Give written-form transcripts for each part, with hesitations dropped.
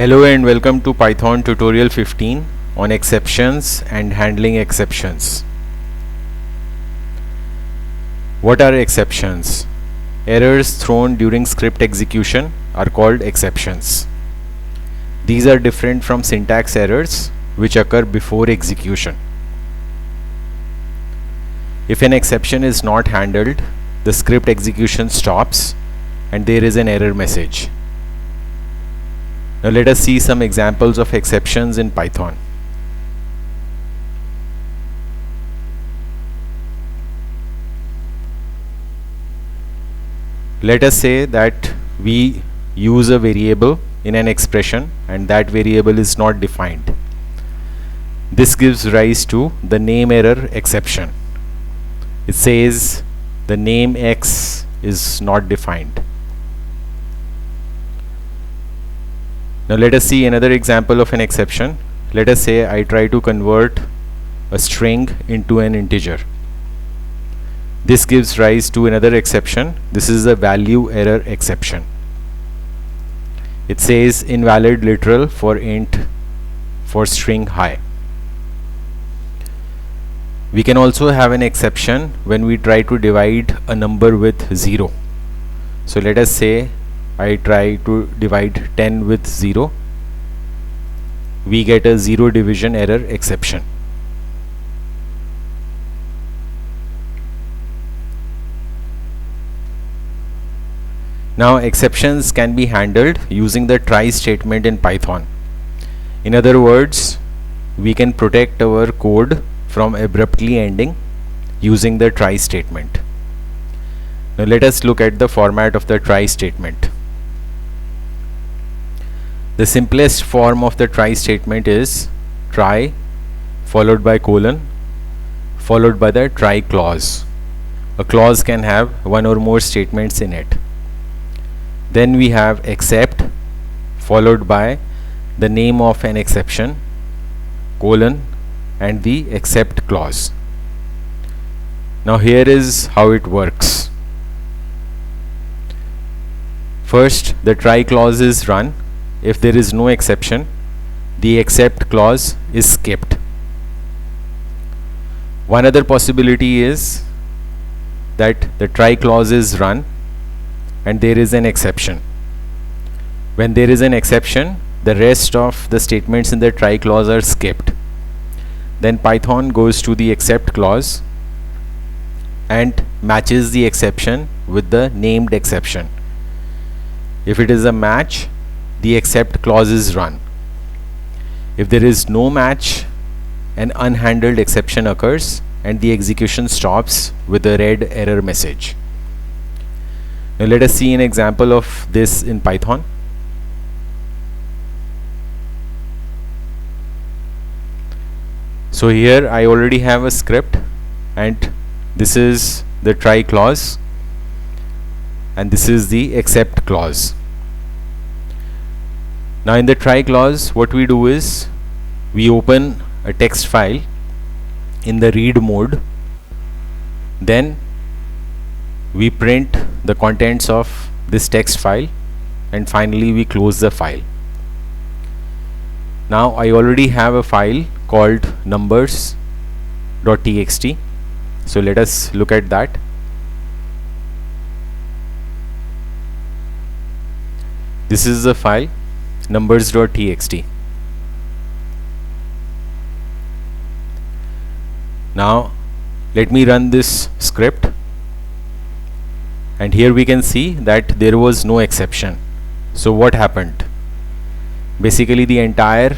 Hello and welcome to Python tutorial 15 on exceptions and handling exceptions. What are exceptions? Errors thrown during script execution are called exceptions. These are different from syntax errors which occur before execution. If an exception is not handled, the script execution stops and there is an error message. Now let us see some examples of exceptions in Python. Let us say that we use a variable in an expression and that variable is not defined. This gives rise to the NameError exception. It says the name X is not defined. Now let us see another example of an exception. Let us say I try to convert a string into an integer. This gives rise to another exception. This is a ValueError exception. It says invalid literal for int for string high. We can also have an exception when we try to divide a number with 0. So let us say I try to divide 10 with 0. We get a zero division error exception. Now exceptions can be handled using the try statement in Python. In other words, we can protect our code from abruptly ending using the try statement. Now let us look at the format of the try statement. The simplest form of the try statement is try followed by colon followed by the try clause. A clause can have one or more statements in it. Then we have except followed by the name of an exception colon and the except clause. Now here is how it works. First, the try clause is run. If there is no exception, the except clause is skipped. One other possibility is that the try clause is run and there is an exception. When there is an exception, the rest of the statements in the try clause are skipped. Then Python goes to the except clause and matches the exception with the named exception. If it is a match, the except clause is run. If there is no match, an unhandled exception occurs and the execution stops with a red error message. Now let us see an example of this in Python. So here I already have a script and this is the try clause and this is the except clause. Now in the try clause, what we do is we open a text file in the read mode, then we print the contents of this text file and finally we close the file. Now I already have a file called numbers.txt, so let us look at that. This is the file numbers.txt. Now let me run this script and here we can see that there was no exception. So what happened? Basically the entire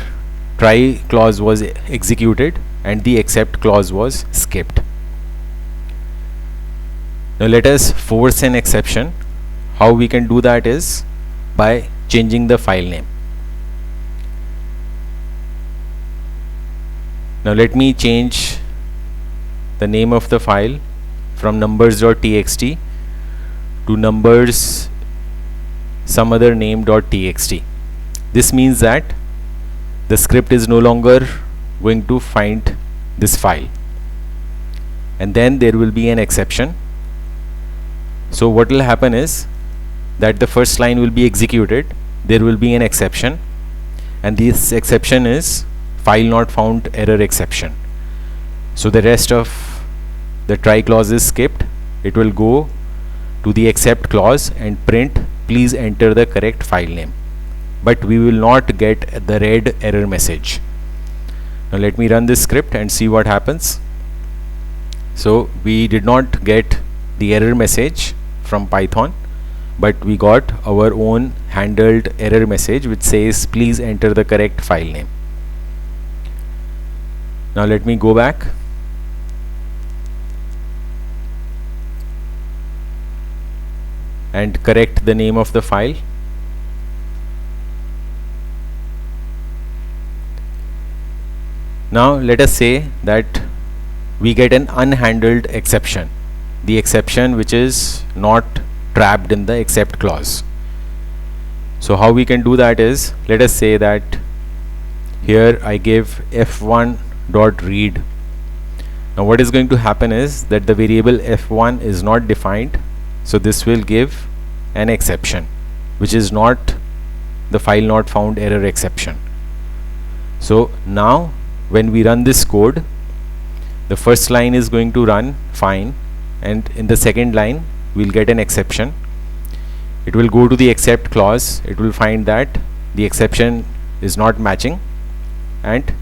try clause was executed and the except clause was skipped. Now let us force an exception. How we can do that is by changing the file name. Now let me change the name of the file from numbers.txt to numbers some other name.txt. This means that the script is no longer going to find this file and then there will be an exception. So what will happen is that the first line will be executed, there will be an exception and this exception is file not found error exception. So the rest of the try clause is skipped. It will go to the except clause and print please enter the correct file name, but we will not get the red error message. Now let me run this script and see what happens. So we did not get the error message from Python, but we got our own handled error message which says please enter the correct file name. Now let me go back and correct the name of the file. Now let us say that we get an unhandled exception, the exception which is not trapped in the except clause. So how we can do that is, let us say that here I give f1.read. Now what is going to happen is that the variable f1 is not defined, so this will give an exception which is not the file not found error exception. So now when we run this code, the first line is going to run fine, and in the second line we'll get an exception. It will go to the except clause, it will find that the exception is not matching, and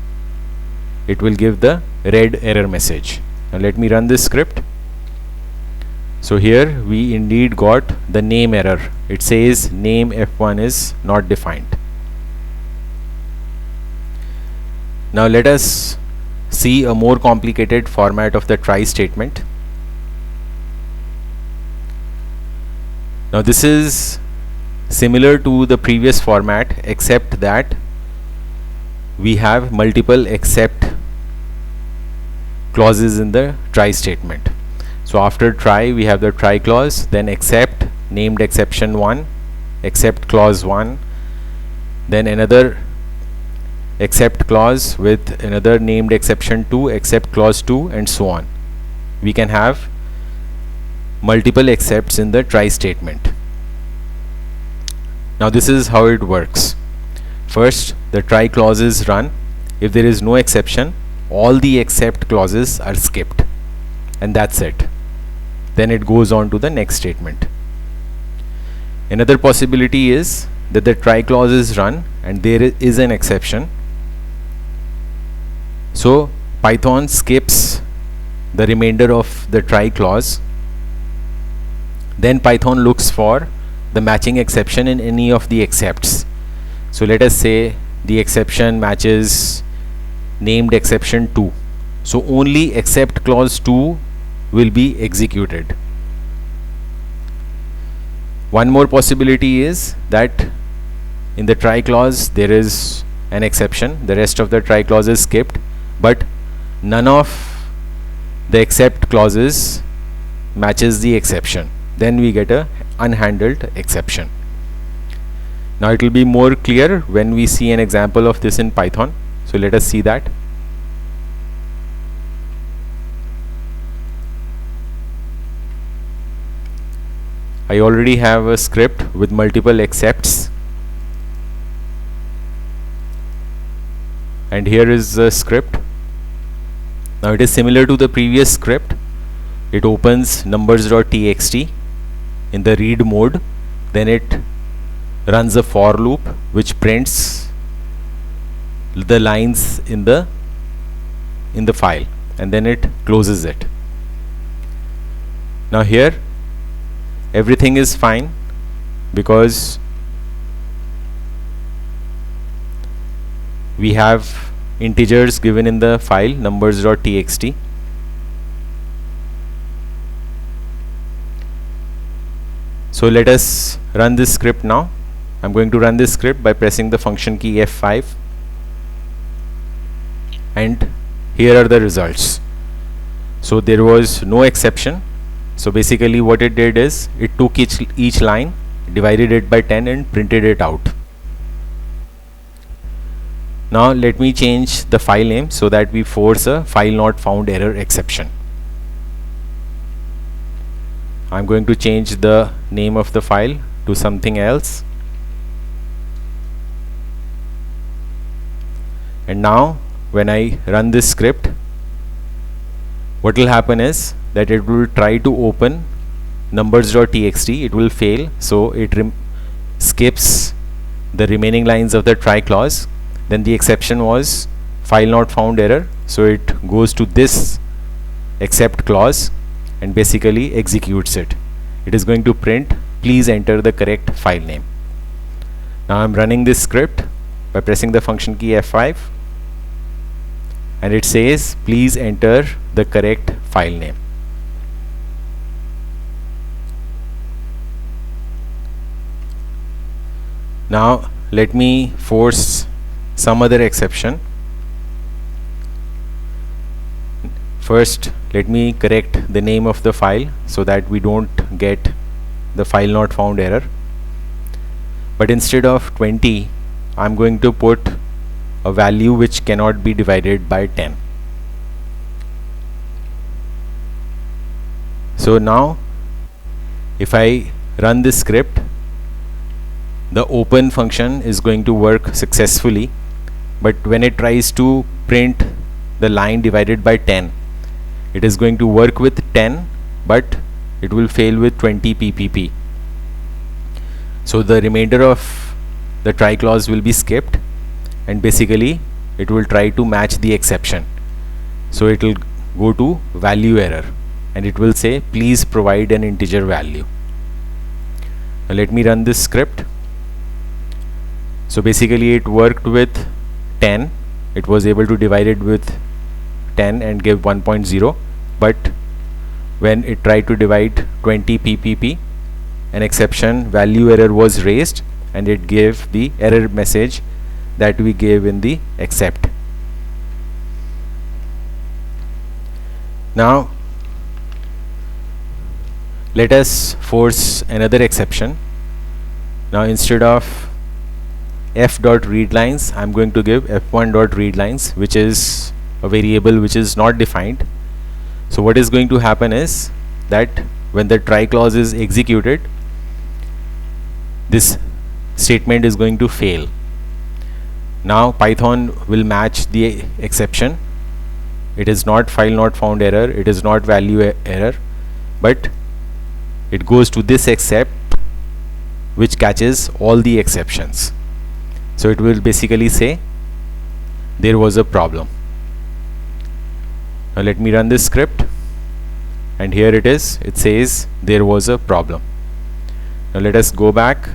it will give the red error message. Now let me run this script. So here we indeed got the name error. It says name f1 is not defined. Now let us see a more complicated format of the try statement. Now this is similar to the previous format, except that we have multiple except clauses in the try statement. So after try we have the try clause, then except named exception 1, except clause 1, then another except clause with another named exception 2, except clause 2, and so on. We can have multiple excepts in the try statement. Now this is how it works. First, the try clause is run. If there is no exception, all the except clauses are skipped, and that's it. Then it goes on to the next statement. Another possibility is that the try clause is run and there is an exception. So Python skips the remainder of the try clause. Then Python looks for the matching exception in any of the excepts. So let us say the exception matches named exception 2. So only except clause 2 will be executed. One more possibility is that in the try clause there is an exception, the rest of the try clause is skipped, but none of the except clauses matches the exception. Then we get a unhandled exception. Now it will be more clear when we see an example of this in Python. So let us see that. I already have a script with multiple excepts, and here is the script. Now it is similar to the previous script. It opens numbers.txt in the read mode, then it runs a for loop which prints the lines in the file, and then it closes it. Now here everything is fine because we have integers given in the file numbers.txt. So let us run this script now. I'm going to run this script by pressing the function key F5, and here are the results. So there was no exception. So basically what it did is it took each line, divided it by 10 and printed it out. Now let me change the file name so that we force a file not found error exception. I'm going to change the name of the file to something else. And now when I run this script, what will happen is that it will try to open numbers.txt. It will fail, so it skips the remaining lines of the try clause. Then the exception was file not found error, so it goes to this except clause and basically executes it. It is going to print, please enter the correct file name. Now I'm running this script by pressing the function key F5, and it says please enter the correct file name. Now let me force some other exception. First, let me correct the name of the file so that we don't get the file not found error. But instead of 20, I'm going to put a value which cannot be divided by 10. So now if I run this script, the open function is going to work successfully, but when it tries to print the line divided by 10, it is going to work with 10, but it will fail with 20 ppp. So the remainder of the try clause will be skipped, and basically it will try to match the exception. So it will go to value error and it will say please provide an integer value. Now let me run this script. So basically it worked with 10. It was able to divide it with 10 and give 1.0, but when it tried to divide 20 ppp, an exception value error was raised and it gave the error message that we gave in the except. Now let us force another exception. Now instead of f.readlines, I'm going to give f1.readlines, which is a variable which is not defined. So what is going to happen is that when the try clause is executed, this statement is going to fail. Now Python will match the exception. It is not file not found error, it is not value error, but it goes to this except which catches all the exceptions. So it will basically say there was a problem. Now let me run this script, and here it is. It says there was a problem. Now let us go back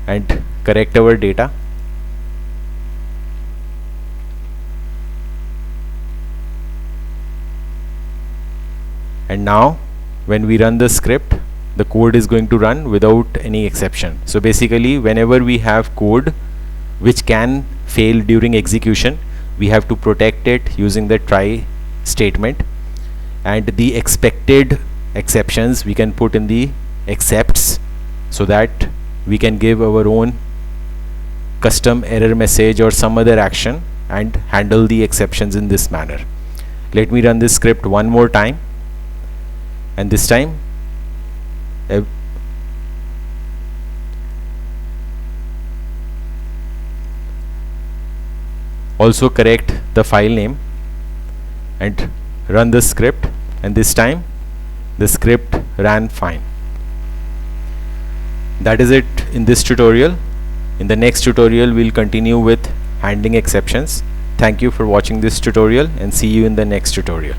and correct our data. And now when we run the script, the code is going to run without any exception. So basically whenever we have code which can fail during execution, we have to protect it using the try statement, and the expected exceptions we can put in the excepts so that we can give our own custom error message or some other action and handle the exceptions in this manner. Let me run this script one more time, and this time also correct the file name and run the script, and this time the script ran fine. That is it in this tutorial. In the next tutorial we'll continue with handling exceptions. Thank you for watching this tutorial and see you in the next tutorial.